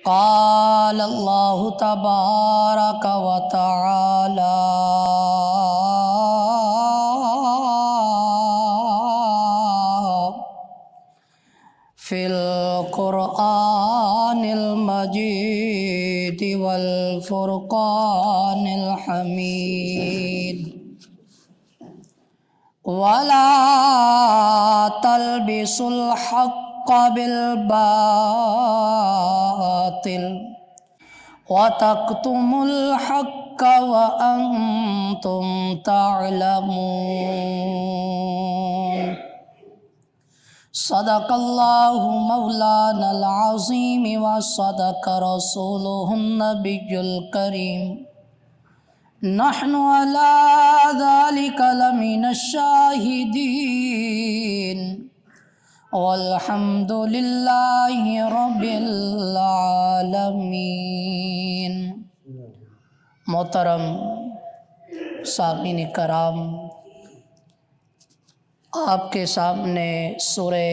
قال اللہ تبارک و تعالی فی القرآن المجید والفرقان الحمید ولا تلبسوا الحق بالباطل وتكتموا الحق وأنتم تعلمون صدق اللہ مولانا العظیم وصدق رسولہ النبی الکریم نحن على ذلك لمن الشاہدین والحمد للہ رب العالمین۔ محترم سامعین کرام، آپ کے سامنے سورہ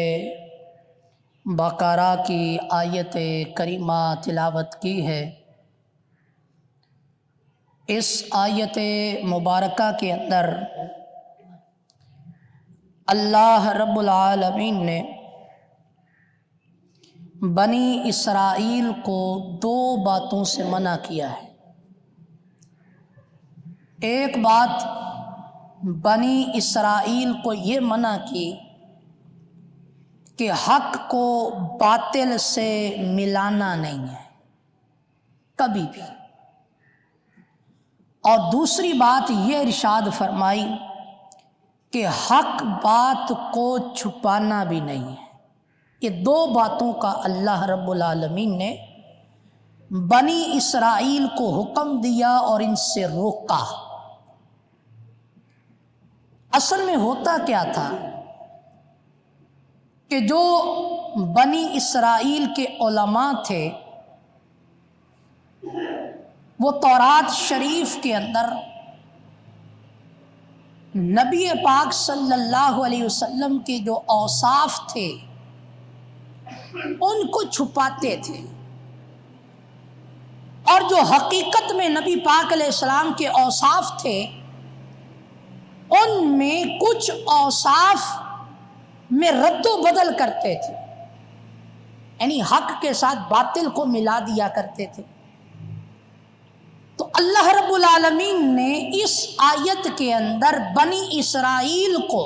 بقرہ کی آیت کریمہ تلاوت کی ہے۔ اس آیت مبارکہ کے اندر اللہ رب العالمین نے بنی اسرائیل کو دو باتوں سے منع کیا ہے۔ ایک بات بنی اسرائیل کو یہ منع کی کہ حق کو باطل سے ملانا نہیں ہے کبھی بھی، اور دوسری بات یہ ارشاد فرمائی کہ حق بات کو چھپانا بھی نہیں ہے۔ یہ دو باتوں کا اللہ رب العالمین نے بنی اسرائیل کو حکم دیا اور ان سے روکا۔ اصل میں ہوتا کیا تھا کہ جو بنی اسرائیل کے علماء تھے وہ تورات شریف کے اندر نبی پاک صلی اللہ علیہ وسلم کے جو اوصاف تھے ان کو چھپاتے تھے، اور جو حقیقت میں نبی پاک علیہ السلام کے اوصاف تھے ان میں کچھ اوصاف میں رد و بدل کرتے تھے، یعنی حق کے ساتھ باطل کو ملا دیا کرتے تھے۔ تو اللہ رب العالمین نے اس آیت کے اندر بنی اسرائیل کو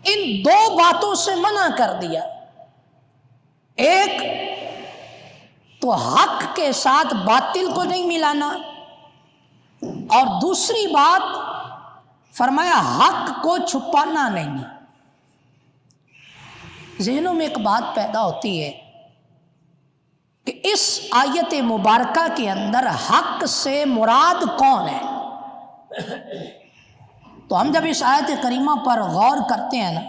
ان دو باتوں سے منع کر دیا۔ ایک تو حق کے ساتھ باطل کو نہیں ملانا، اور دوسری بات فرمایا حق کو چھپانا نہیں ہے۔ ذہنوں میں ایک بات پیدا ہوتی ہے کہ اس آیت مبارکہ کے اندر حق سے مراد کون ہے؟ تو ہم جب اس آیت کریمہ پر غور کرتے ہیں نا،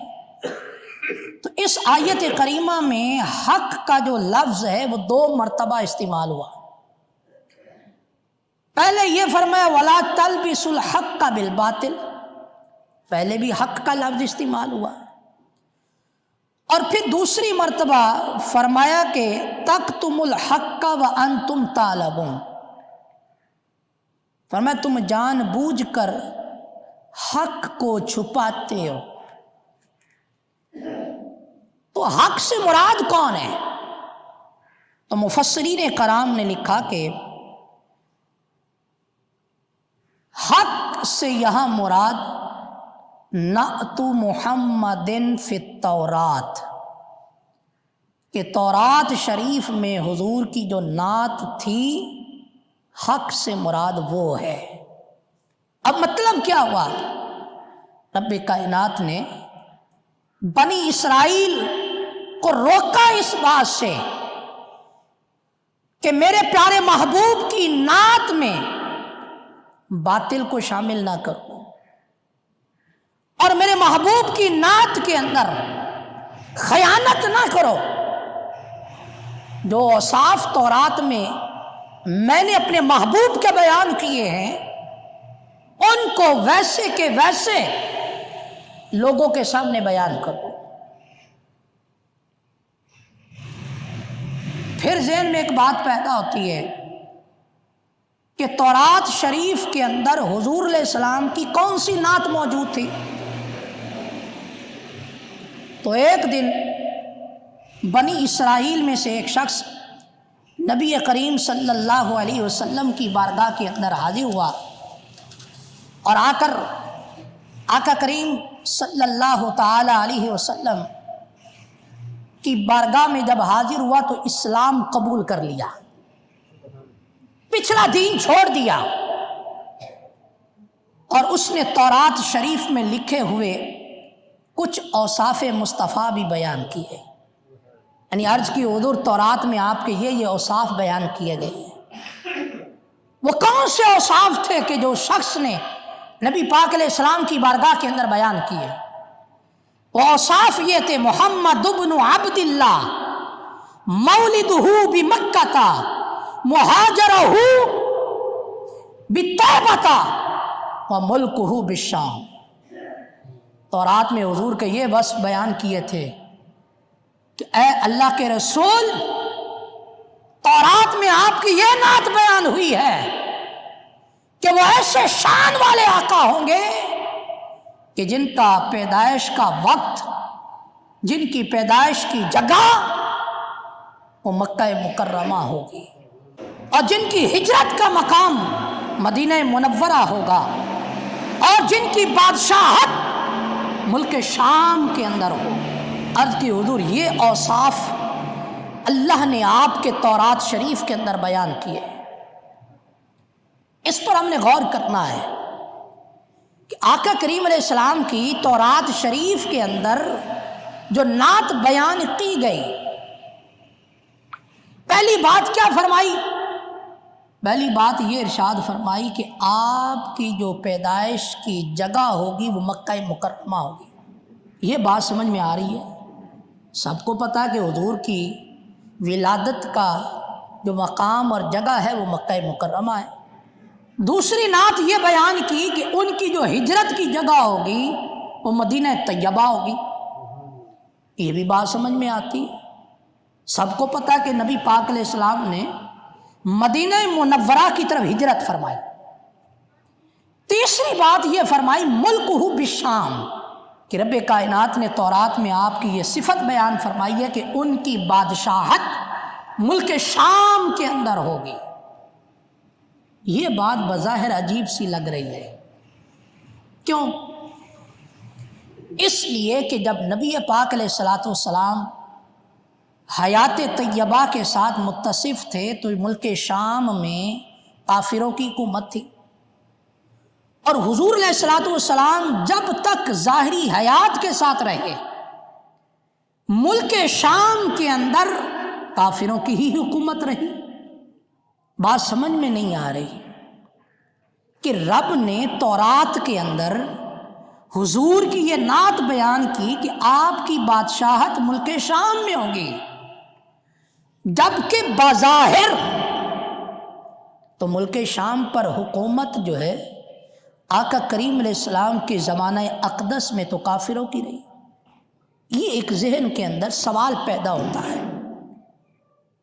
تو اس آیت کریمہ میں حق کا جو لفظ ہے وہ دو مرتبہ استعمال ہوا۔ پہلے یہ فرمایا وَلَا تَلْبِسُوا الْحَقَّ بِالْبَاطِلِ، پہلے بھی حق کا لفظ استعمال ہوا، اور پھر دوسری مرتبہ فرمایا کہ تَكْتُمُوا الْحَقَّ وَأَنْتُمْ تَعْلَمُونَ، فرمایا تم جان بوجھ کر حق کو چھپاتے ہو۔ تو حق سے مراد کون ہے؟ تو مفسرین کرام نے لکھا کہ حق سے یہاں مراد نعت محمد فی التورات، کہ تورات شریف میں حضور کی جو نعت تھی حق سے مراد وہ ہے۔ اب مطلب کیا ہوا؟ رب کائنات نے بنی اسرائیل کو روکا اس بات سے کہ میرے پیارے محبوب کی نعت میں باطل کو شامل نہ کرو، اور میرے محبوب کی نعت کے اندر خیانت نہ کرو۔ جو اوصاف تورات میں میں نے اپنے محبوب کے بیان کیے ہیں ان کو ویسے کے ویسے لوگوں کے سامنے بیان کرو۔ پھر ذہن میں ایک بات پیدا ہوتی ہے کہ تورات شریف کے اندر حضور علیہ السلام کی کون سی نعت موجود تھی؟ تو ایک دن بنی اسرائیل میں سے ایک شخص نبی کریم صلی اللہ علیہ وسلم کی بارگاہ کے اندر حاضر ہوا اور آ کر آقا کریم صلی اللہ تعالی علیہ وسلم کی بارگاہ میں جب حاضر ہوا تو اسلام قبول کر لیا، پچھلا دین چھوڑ دیا، اور اس نے تورات شریف میں لکھے ہوئے کچھ اوصاف مصطفیٰ بھی بیان کیے، یعنی عرض کی حضور تورات میں آپ کے یہ اوصاف بیان کیے گئے ہیں۔ وہ کون سے اوصاف تھے کہ جو شخص نے نبی پاک علیہ السلام کی بارگاہ کے اندر بیان کیے؟ وہ اوصاف یہ تھے: محمد ابن عبد اللہ، مولدہ بمکہ، مہاجرہ بطیبہ، وملکہ بالشام۔ تورات میں حضور کے یہ وصف بیان کیے تھے کہ اے اللہ کے رسول، تورات میں آپ کی یہ نعت بیان ہوئی ہے کہ وہ ایسے شان والے آقا ہوں گے کہ جن کا پیدائش کا وقت، جن کی پیدائش کی جگہ وہ مکہ مکرمہ ہوگی، اور جن کی ہجرت کا مقام مدینہ منورہ ہوگا، اور جن کی بادشاہت ملک شام کے اندر ہوگی۔ عرض کی حضور یہ اوصاف اللہ نے آپ کے تورات شریف کے اندر بیان کیے۔ اس پر ہم نے غور کرنا ہے کہ آقا کریم علیہ السلام کی تورات شریف کے اندر جو نعت بیان کی گئی، پہلی بات کیا فرمائی؟ پہلی بات یہ ارشاد فرمائی کہ آپ کی جو پیدائش کی جگہ ہوگی وہ مکہ مکرمہ ہوگی۔ یہ بات سمجھ میں آ رہی ہے؟ سب کو پتہ ہے کہ حضور کی ولادت کا جو مقام اور جگہ ہے وہ مکہ مکرمہ ہے۔ دوسری نعت یہ بیان کی کہ ان کی جو ہجرت کی جگہ ہوگی وہ مدینہ طیبہ ہوگی۔ یہ بھی بات سمجھ میں آتی ہے۔ سب کو پتہ ہے کہ نبی پاک علیہ السلام نے مدینہ منورہ کی طرف ہجرت فرمائی۔ تیسری بات یہ فرمائی ملکہ بالشام، کہ رب کائنات نے تورات میں آپ کی یہ صفت بیان فرمائی ہے کہ ان کی بادشاہت ملک شام کے اندر ہوگی۔ یہ بات بظاہر عجیب سی لگ رہی ہے، کیوں؟ اس لیے کہ جب نبی پاک علیہ الصلوۃ والسلام حیات طیبہ کے ساتھ متصف تھے تو ملک شام میں کافروں کی حکومت تھی، اور حضور علیہ الصلوۃ والسلام جب تک ظاہری حیات کے ساتھ رہے ملک شام کے اندر کافروں کی ہی حکومت رہی۔ بات سمجھ میں نہیں آ رہی کہ رب نے تورات کے اندر حضور کی یہ نعت بیان کی کہ آپ کی بادشاہت ملک شام میں ہوگی، جبکہ بظاہر تو ملک شام پر حکومت جو ہے آقا کریم علیہ السلام کے زمانہ اقدس میں تو کافروں کی رہی۔ یہ ایک ذہن کے اندر سوال پیدا ہوتا ہے۔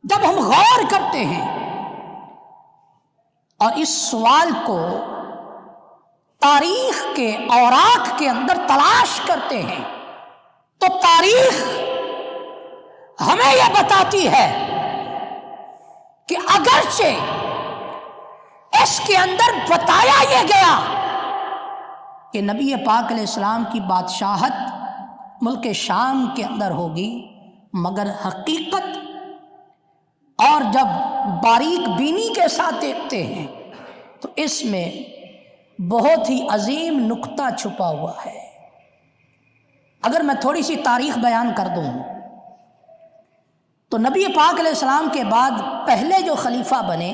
جب ہم غور کرتے ہیں اور اس سوال کو تاریخ کے اوراق کے اندر تلاش کرتے ہیں تو تاریخ ہمیں یہ بتاتی ہے کہ اگرچہ اس کے اندر بتایا یہ گیا کہ نبی پاک علیہ السلام کی بادشاہت ملک شام کے اندر ہوگی، مگر حقیقت اور جب باریک بینی کے ساتھ دیکھتے ہیں تو اس میں بہت ہی عظیم نقطہ چھپا ہوا ہے۔ اگر میں تھوڑی سی تاریخ بیان کر دوں تو نبی پاک علیہ السلام کے بعد پہلے جو خلیفہ بنے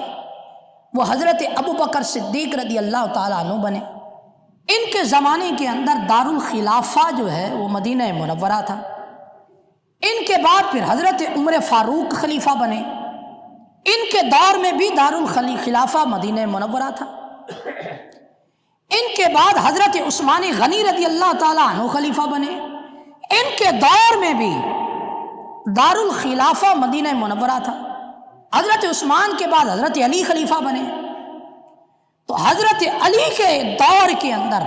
وہ حضرت ابو بکر صدیق رضی اللہ تعالیٰ عنہ بنے۔ ان کے زمانے کے اندر دارالخلافہ جو ہے وہ مدینہ منورہ تھا۔ ان کے بعد پھر حضرت عمر فاروق خلیفہ بنے، ان کے دور میں بھی دارالخلافہ مدینہ منورہ تھا۔ ان کے بعد حضرت عثمان غنی رضی اللہ تعالیٰ عنہ خلیفہ بنے، ان کے دور میں بھی دارالخلافہ مدینہ منورہ تھا۔ حضرت عثمان کے بعد حضرت علی خلیفہ بنے، تو حضرت علی کے دور کے اندر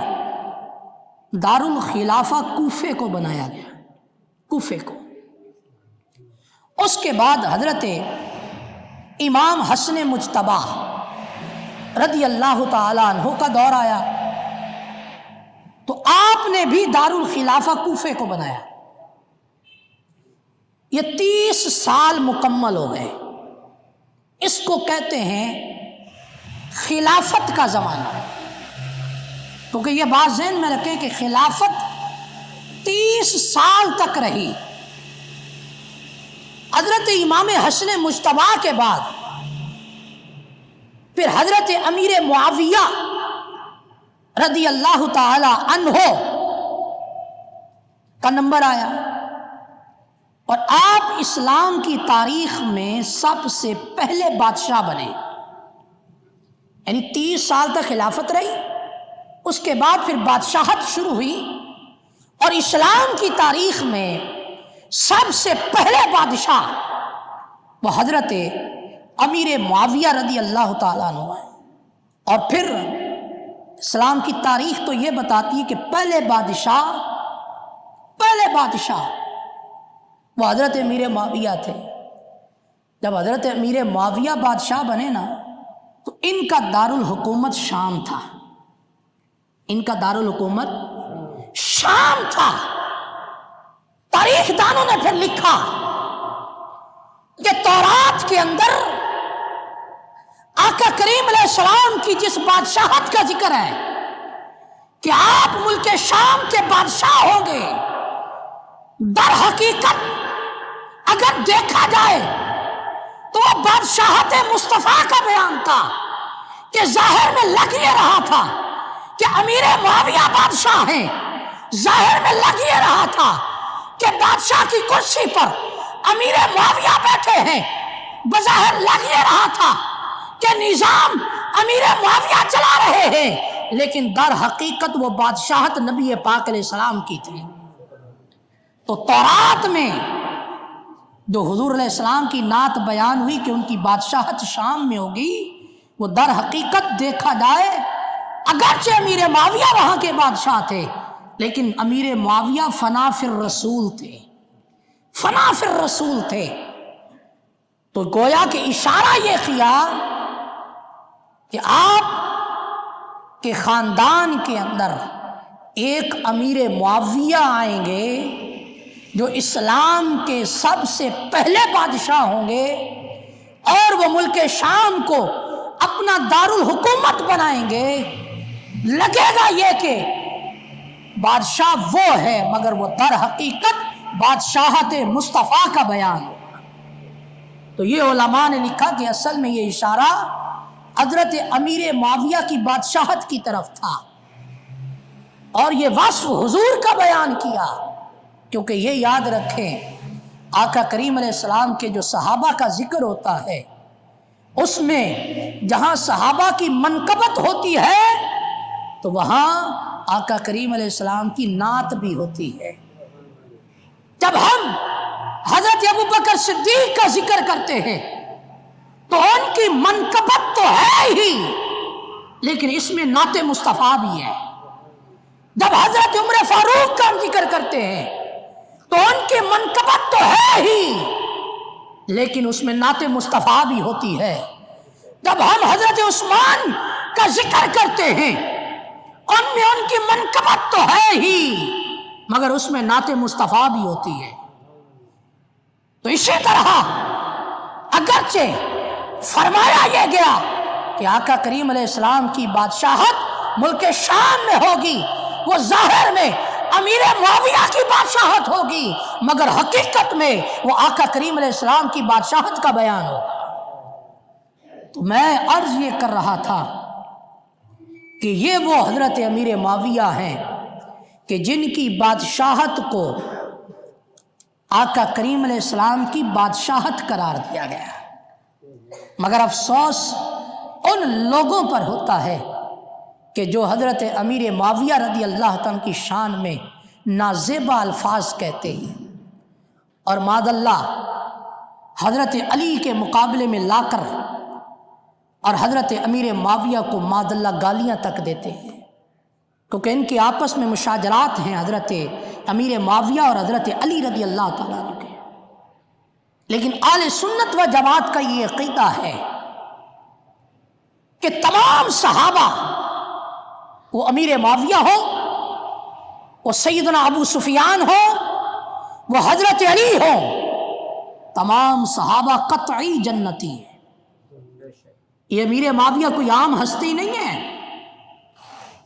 دارالخلافہ کوفے کو بنایا گیا، کوفے کو۔ اس کے بعد حضرت امام حسن مجتبی رضی اللہ تعالی عنہ کا دور آیا، تو آپ نے بھی دارالخلافہ کوفے کو بنایا۔ یہ 30 سال مکمل ہو گئے، اس کو کہتے ہیں خلافت کا زمانہ، کیونکہ یہ بات ذہن میں رکھیں کہ خلافت 30 سال تک رہی۔ حضرت امام حسن مجتبی کے بعد پھر حضرت امیر معاویہ رضی اللہ تعالی عنہ کا نمبر آیا، اور آپ اسلام کی تاریخ میں سب سے پہلے بادشاہ بنے، یعنی 30 سال تک خلافت رہی، اس کے بعد پھر بادشاہت شروع ہوئی، اور اسلام کی تاریخ میں سب سے پہلے بادشاہ وہ حضرت امیر معاویہ رضی اللہ تعالیٰ عنہ ہے۔ اور پھر اسلام کی تاریخ تو یہ بتاتی ہے کہ پہلے بادشاہ وہ حضرت امیر معاویہ تھے۔ جب حضرت امیر معاویہ بادشاہ بنے نا، تو ان کا دارالحکومت شام تھا، ان کا دارالحکومت شام تھا۔ تاریخ دانوں نے پھر لکھا کہ تورات کے اندر آقا کریم علیہ السلام کی جس بادشاہت کا ذکر ہے کہ آپ ملک شام کے بادشاہ ہوں گے، در حقیقت اگر دیکھا جائے تو وہ بادشاہت مصطفیٰ کا بیان تھا، کہ ظاہر میں لگ یہ رہا تھا کہ امیر معاویہ بادشاہ ہیں، ظاہر میں لگ یہ رہا تھا کہ بادشاہ کی کرسی پر امیر معاویہ بیٹھے ہیں، بظاہر لگ یہ رہا تھا کہ نظام امیر معاویہ چلا رہے ہیں، لیکن در حقیقت وہ بادشاہت نبی پاک علیہ السلام کی تھی۔ تو تورات میں جو حضور علیہ السلام کی نعت بیان ہوئی کہ ان کی بادشاہت شام میں ہوگی، وہ در حقیقت دیکھا جائے اگرچہ امیر معاویہ وہاں کے بادشاہ تھے، لیکن امیر معاویہ فنا فی الرسول تھے، فنا فی الرسول تھے۔ تو گویا کہ اشارہ یہ کیا کہ آپ کے خاندان کے اندر ایک امیر معاویہ آئیں گے جو اسلام کے سب سے پہلے بادشاہ ہوں گے، اور وہ ملک شام کو اپنا دارالحکومت بنائیں گے۔ لگے گا یہ کہ بادشاہ وہ ہے، مگر وہ در حقیقت بادشاہت مصطفیٰ کا بیان ہوگا۔ تو یہ علماء نے لکھا کہ اصل میں یہ اشارہ حضرت امیر معاویہ کی بادشاہت کی طرف تھا، اور یہ وصف حضور کا بیان کیا، کیونکہ یہ یاد رکھیں آقا کریم علیہ السلام کے جو صحابہ کا ذکر ہوتا ہے، اس میں جہاں صحابہ کی منقبت ہوتی ہے تو وہاں آقا کریم علیہ السلام کی نعت بھی ہوتی ہے۔ جب ہم حضرت ابوبکر صدیق کا ذکر کرتے ہیں تو ان کی منقبت تو ہے ہی، لیکن اس میں نعت مصطفیٰ بھی ہے۔ جب حضرت عمر فاروق کا ہم ذکر کرتے ہیں تو ان کی منقبت تو ہے ہی، لیکن اس میں نعت مصطفیٰ بھی ہوتی ہے۔ جب ہم حضرت عثمان کا ذکر کرتے ہیں ان میں ان کی منقبت تو ہے ہی، مگر اس میں نعت مصطفیٰ بھی ہوتی ہے۔ تو اسی طرح اگرچہ فرمایا یہ گیا کہ آقا کریم علیہ السلام کی بادشاہت ملک شام میں ہوگی، وہ ظاہر میں امیر معاویہ کی بادشاہت ہوگی، مگر حقیقت میں وہ آقا کریم علیہ السلام کی بادشاہت کا بیان ہوگا۔ تو میں عرض یہ کر رہا تھا کہ یہ وہ حضرت امیر معاویہ ہیں کہ جن کی بادشاہت کو آقا کریم علیہ السلام کی بادشاہت قرار دیا گیا، مگر افسوس ان لوگوں پر ہوتا ہے کہ جو حضرت امیر معاویہ رضی اللہ عنہ کی شان میں نازیبا الفاظ کہتے ہیں، اور معاذ اللہ حضرت علی کے مقابلے میں لا کر اور حضرت امیر معاویہ کو معاذ اللہ گالیاں تک دیتے ہیں، کیونکہ ان کے آپس میں مشاجرات ہیں حضرت امیر معاویہ اور حضرت علی رضی اللہ تعالیٰ عنہ کے۔ لیکن اہل سنت و جماعت کا یہ عقیدہ ہے کہ تمام صحابہ، وہ امیر معاویہ ہو، وہ سیدنا ابو سفیان ہو، وہ حضرت علی ہو، تمام صحابہ قطعی جنتی ہیں۔ یہ امیر معاویہ کوئی عام ہستی نہیں ہے۔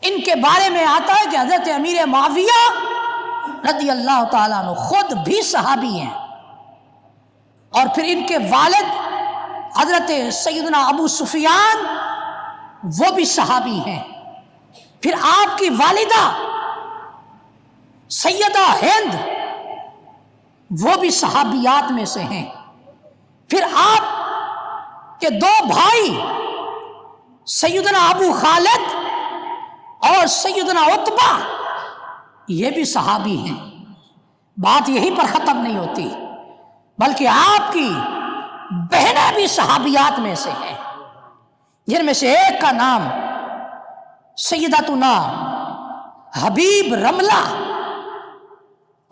ان کے بارے میں آتا ہے کہ حضرت امیر معاویہ رضی اللہ تعالیٰ عنہ خود بھی صحابی ہیں، اور پھر ان کے والد حضرت سیدنا ابو سفیان وہ بھی صحابی ہیں، پھر آپ کی والدہ سیدہ ہند وہ بھی صحابیات میں سے ہیں، پھر آپ کے دو بھائی سیدنا ابو خالد اور سیدنا عتبہ یہ بھی صحابی ہیں۔ بات یہیں پر ختم نہیں ہوتی، بلکہ آپ کی بہنیں بھی صحابیات میں سے ہیں، جن میں سے ایک کا نام سیدتنا حبیب رملہ،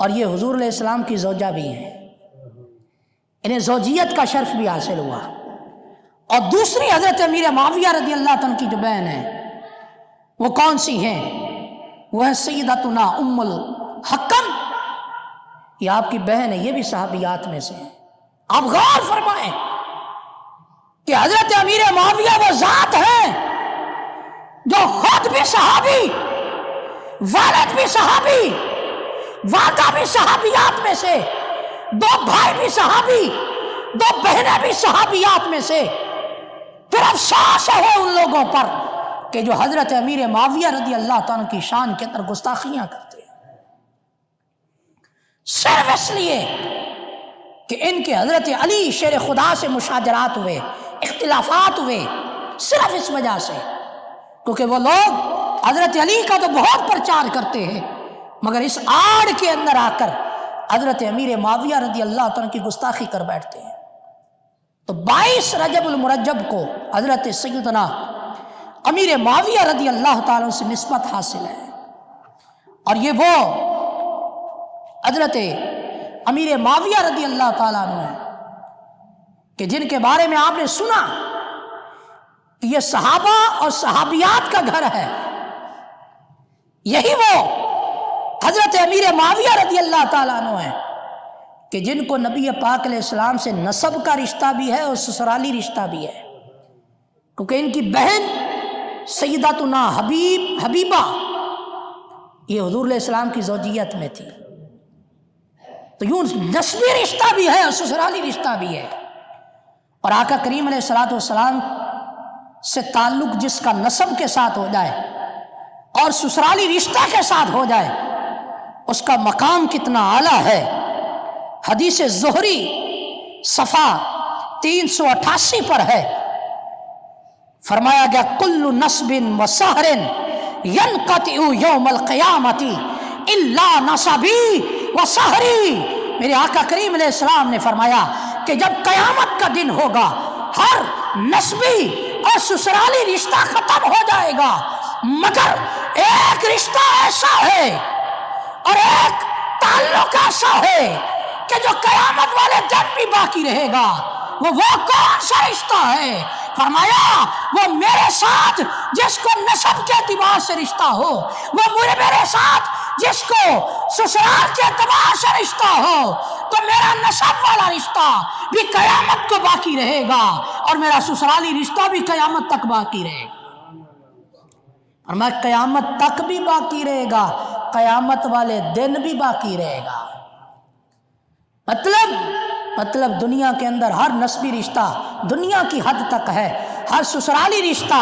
اور یہ حضور علیہ السلام کی زوجہ بھی ہیں، انہیں زوجیت کا شرف بھی حاصل ہوا۔ اور دوسری حضرت امیر معاویہ رضی اللہ عنہ کی جو بہن ہے وہ کون سی ہیں؟ وہ ہے سیدتنا ام الحکم، یہ آپ کی بہن ہے، یہ بھی صحابیات میں سے ہیں۔ آپ غور فرمائیں کہ حضرت امیر معاویہ وہ ذات ہیں جو خود بھی صحابی، والد بھی صحابی، والدہ بھی صحابیات میں سے، دو بھائی بھی صحابی، دو بہنیں بھی صحابیات میں سے۔ پھر افسوس ہے ان لوگوں پر کہ جو حضرت امیر معاویہ رضی اللہ تعالیٰ کی شان کے اندر گستاخیاں کرتے ہیں، صرف اس لیے کہ ان کے حضرت علی شیر خدا سے مشاجرات ہوئے، اختلافات ہوئے، صرف اس وجہ سے، کیونکہ وہ لوگ حضرت علی کا تو بہت پرچار کرتے ہیں، مگر اس آڑ کے اندر آ کر حضرت امیر معاویہ رضی اللہ تعالیٰ کی گستاخی کر بیٹھتے ہیں۔ تو 22 رجب المرجب کو حضرت سیدنا امیر معاویہ رضی اللہ تعالیٰ سے نسبت حاصل ہے، اور یہ وہ حضرت امیر معاویہ رضی اللہ تعالیٰ عنہ ہے کہ جن کے بارے میں آپ نے سنا کہ یہ صحابہ اور صحابیات کا گھر ہے۔ یہی وہ حضرت امیر معاویہ رضی اللہ تعالیٰ عنہ ہے کہ جن کو نبی پاک علیہ السلام سے نسب کا رشتہ بھی ہے اور سسرالی رشتہ بھی ہے، کیونکہ ان کی بہن سیدتنا حبیبہ یہ حضور علیہ السلام کی زوجیت میں تھی، تو یوں نسبی رشتہ بھی ہے اور سسرالی رشتہ بھی ہے۔ اور آقا کریم علیہ السلام سے تعلق جس کا نسب کے ساتھ ہو جائے اور سسرالی رشتہ کے ساتھ ہو جائے، اس کا مقام کتنا اعلیٰ ہے۔ حدیث زہری صفحہ 388 پر ہے، فرمایا گیا کل نسب و سحر ینقطع یوم القیامت الا نسبی و سحری۔ میرے آقا کریم علیہ السلام نے فرمایا کہ جب قیامت کا دن ہوگا ہر نسبی اور سسرالی رشتہ ختم ہو جائے گا، مگر ایک رشتہ ایسا ہے اور ایک تعلق ایسا ہے کہ جو قیامت والے دن بھی باقی رہے گا۔ وہ کون سا رشتہ ہے؟ فرمایا وہ میرے ساتھ جس کو نسب کے اعتبار سے رشتہ ہو، وہ میرے ساتھ جس کو سسرال کے اعتبار سے رشتہ ہو، تو میرا نسب والا رشتہ بھی قیامت کو باقی رہے گا اور میرا سسرالی رشتہ بھی قیامت تک باقی رہے گا، اور میں قیامت تک بھی باقی رہے گا، قیامت والے دن بھی باقی رہے گا۔ مطلب دنیا کے اندر ہر نسبی رشتہ دنیا کی حد تک ہے، ہر سسرالی رشتہ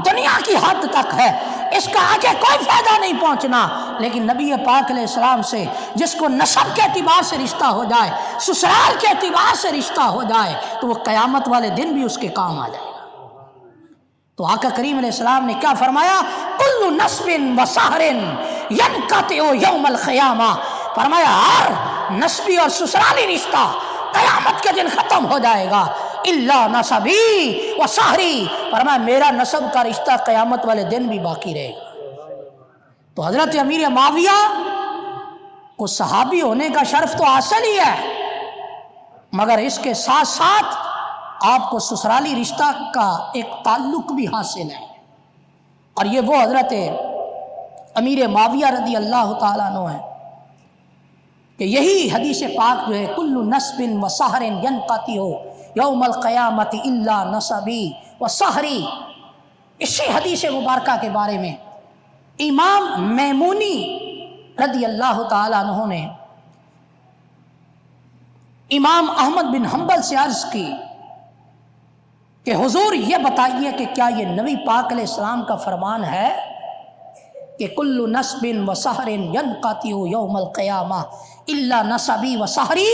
دنیا کی حد تک ہے، اس کا آگے کوئی فائدہ نہیں پہنچنا۔ لیکن نبی پاک علیہ السلام سے جس کو نسب کے اعتبار سے رشتہ ہو جائے، سسرال کے اعتبار سے رشتہ ہو جائے، تو وہ قیامت والے دن بھی اس کے کام آ جائے گا۔ تو آقا کریم علیہ السلام نے کیا فرمایا؟ کل نسب و سحر ینقطع یوم القیامہ، فرمایا ہر نسبی اور سسرالی رشتہ قیامت کے دن ختم ہو جائے گا، الا نسبی و سحری، فرمایا میرا نسب کا رشتہ قیامت والے دن بھی باقی رہے گا۔ تو حضرت امیر معاویہ کو صحابی ہونے کا شرف تو حاصل ہی ہے، مگر اس کے ساتھ ساتھ آپ کو سسرالی رشتہ کا ایک تعلق بھی حاصل ہے، اور یہ وہ حضرت امیر معاویہ رضی اللہ تعالیٰ عنہ ہے کہ یہی حدیث پاک جو ہے کل نسب و سحر ینقطع یوم القیامت الا نسبی و سحری، اسی حدیث مبارکہ کے بارے میں امام میمونی رضی اللہ تعالیٰ عنہ نے امام احمد بن حنبل سے عرض کی کہ حضور یہ بتائیے کہ کیا یہ نبی پاک علیہ السلام کا فرمان ہے کہ کل نسب و سحر ینقطع یوم القیامہ الا نسبی و سحری؟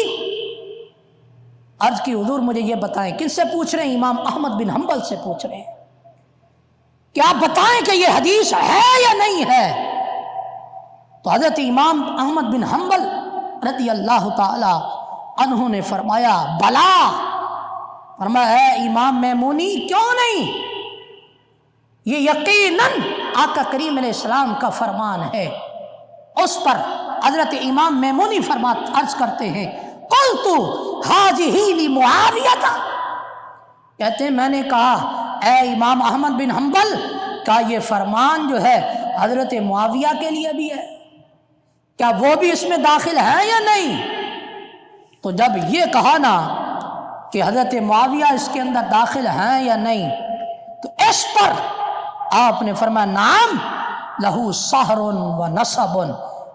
عرض کی حضور مجھے یہ بتائیں، کن سے پوچھ رہے ہیں؟ امام احمد بن حنبل سے پوچھ رہے ہیں کہ آپ بتائیں کہ یہ حدیث ہے یا نہیں ہے؟ تو حضرت امام احمد بن حنبل رضی اللہ تعالی عنہ نے فرمایا بلا، فرمایا اے امام میمونی کیوں نہیں، یہ یقیناً آقا کریم علیہ السلام کا فرمان ہے۔ اس پر حضرت امام میمونی عرض کرتے ہیں قلت ھذہ لمعاویہ، کہتے ہیں میں نے کہا اے امام احمد بن حنبل کیا یہ فرمان جو ہے حضرت معاویہ کے لیے بھی ہے، کیا وہ بھی اس میں داخل ہے یا نہیں؟ تو جب یہ کہا نا کہ حضرت معاویہ اس کے اندر داخل ہیں یا نہیں، تو اس پر آپ نے فرمایا نعم لہو سحر و نسب،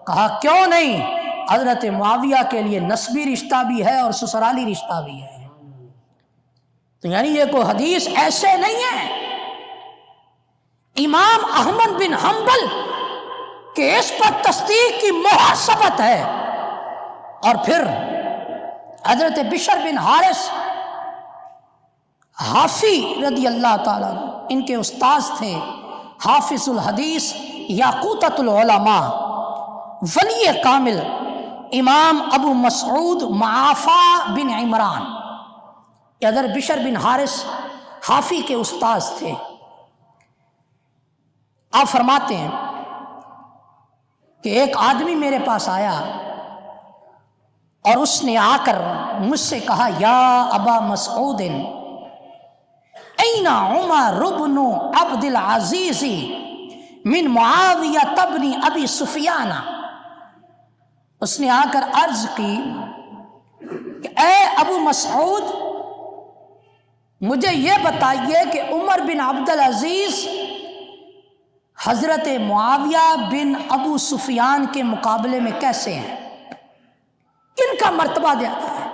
کہا کیوں نہیں، حضرت معاویہ کے لیے نسبی رشتہ بھی ہے اور سسرالی رشتہ بھی ہے۔ تو یعنی یہ کوئی حدیث ایسے نہیں ہے، امام احمد بن حنبل کہ اس پر تصدیق کی مہر ثبت ہے، اور پھر حضرت بشر بن حارث حافی رضی اللہ تعالیٰ ان کے استاذ تھے، حافظ الحدیث یاقوتۃ العلماء ولی کامل امام ابو مسعود معافی بن عمران، ادھر بشر بن حارث حافی کے استاذ تھے۔ آپ فرماتے ہیں کہ ایک آدمی میرے پاس آیا اور اس نے آ کر مجھ سے کہا یا ابا مسعود این عمر بن عبد العزیز من معاویہ بن ابی سفیان، اس نے آ کر عرض کی کہ اے ابو مسعود مجھے یہ بتائیے کہ عمر بن عبد العزیز حضرت معاویہ بن ابو سفیان کے مقابلے میں کیسے ہیں، کن کا مرتبہ زیادہ ہے؟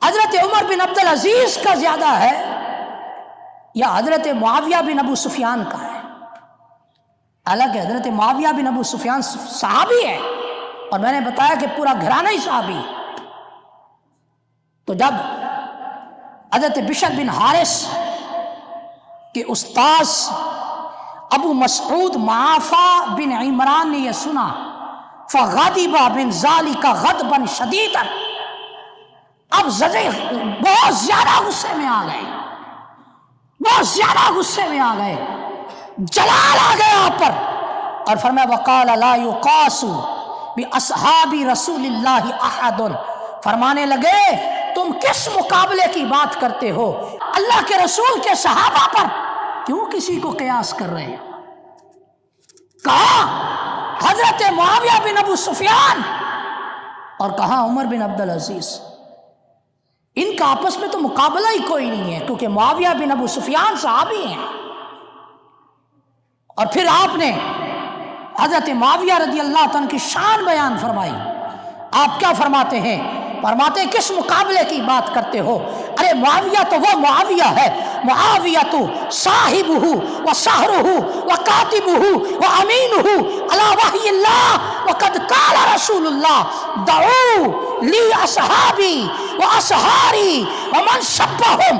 حضرت عمر بن عبد العزیز کا زیادہ ہے یا حضرت معاویہ بن ابو سفیان کا ہے؟ حالانکہ حضرت معاویہ بن ابو سفیان صحابی ہے، اور میں نے بتایا کہ پورا گھرانہ ہی صحابی۔ تو جب حضرت بشر بن حارث کے استاذ ابو مسعود معافی بن عمران نے یہ سنا فغضب من ذلک غضبا شدیدا، اب بہت زیادہ غصے میں آ گئے، بہت زیادہ غصے میں آ گئے، جلال آ گیا آپ پر، اور فرمایا وقال لا یقاس باصحاب رسول اللہ احد، فرمانے لگے تم کس مقابلے کی بات کرتے ہو، اللہ کے رسول کے صحابہ پر کیوں کسی کو قیاس کر رہے ہیں؟ کہا حضرت معاویہ بن ابو سفیان اور کہا عمر بن عبد العزیز، ان کا آپس میں تو مقابلہ ہی کوئی نہیں ہے، کیونکہ معاویہ بن ابو سفیان صحابی ہیں۔ اور پھر آپ نے حضرت معاویہ رضی اللہ عنہ کی شان بیان فرمائی۔ آپ کیا فرماتے ہیں؟ فرماتے ہیں کس مقابلے کی بات کرتے ہو؟ ارے معاویہ تو وہ معاویہ ہے، معاویہ تو صاحبہ و سحرہ و کاتبہ و امینہ علی وحی اللہ، وقد قال رسول اللہ دعو لی اصحابی و اصحاری ومن شبہم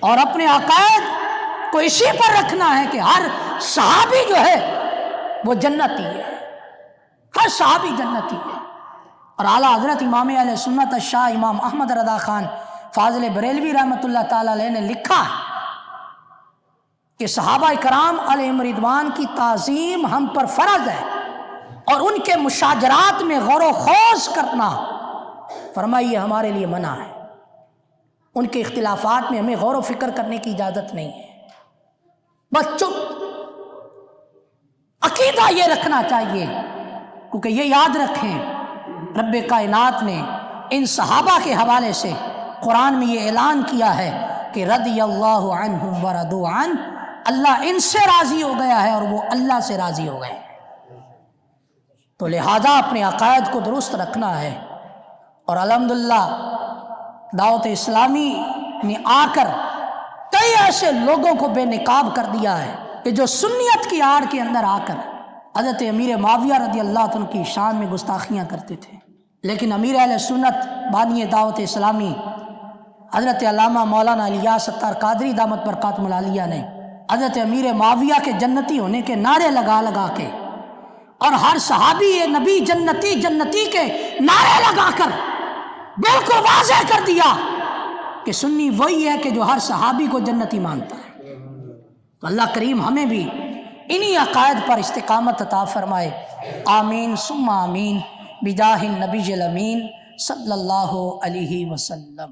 اور اپنے عقائد کو اسی پر رکھنا ہے کہ ہر صحابی جو ہے وہ جنتی ہے، ہر صحابی جنتی ہے۔ اور اعلیٰ حضرت امام اہل سنت شاہ امام احمد رضا خان فاضل بریلوی رحمۃ اللہ تعالی علیہ نے لکھا کہ صحابہ کرام علیہم رضوان کی تعظیم ہم پر فرض ہے، اور ان کے مشاجرات میں غور و خوض کرنا فرمائیے ہمارے لیے منع ہے۔ ان کے اختلافات میں ہمیں غور و فکر کرنے کی اجازت نہیں ہے، بس چپ۔ عقیدہ یہ رکھنا چاہیے، کیونکہ یہ یاد رکھیں رب کائنات نے ان صحابہ کے حوالے سے قرآن میں یہ اعلان کیا ہے کہ رضی اللہ عنہم ورضوا عنہ، اللہ ان سے راضی ہو گیا ہے اور وہ اللہ سے راضی ہو گئے ہیں۔ تو لہذا اپنے عقائد کو درست رکھنا ہے۔ اور الحمدللہ دعوت اسلامی نے آ کر کئی ایسے لوگوں کو بے نقاب کر دیا ہے کہ جو سنیت کی آڑ کے اندر آ کر حضرت امیر معاویہ رضی اللہ عنہ کی شان میں گستاخیاں کرتے تھے، لیکن امیر اہل سنت بانی دعوت اسلامی حضرت علامہ مولانا الیاس ستار قادری دامت برکاتہم العالیہ نے حضرت امیر معاویہ کے جنتی ہونے کے نعرے لگا لگا کے اور ہر صحابی نبی جنتی جنتی کے نعرے لگا کر بالکل واضح کر دیا کہ سنی وہی ہے کہ جو ہر صحابی کو جنتی مانتا ہے۔ تو اللہ کریم ہمیں بھی انہی عقائد پر استقامت عطا فرمائے، آمین ثم آمین، بجاہ النبی الامین صلی اللہ علیہ وسلم۔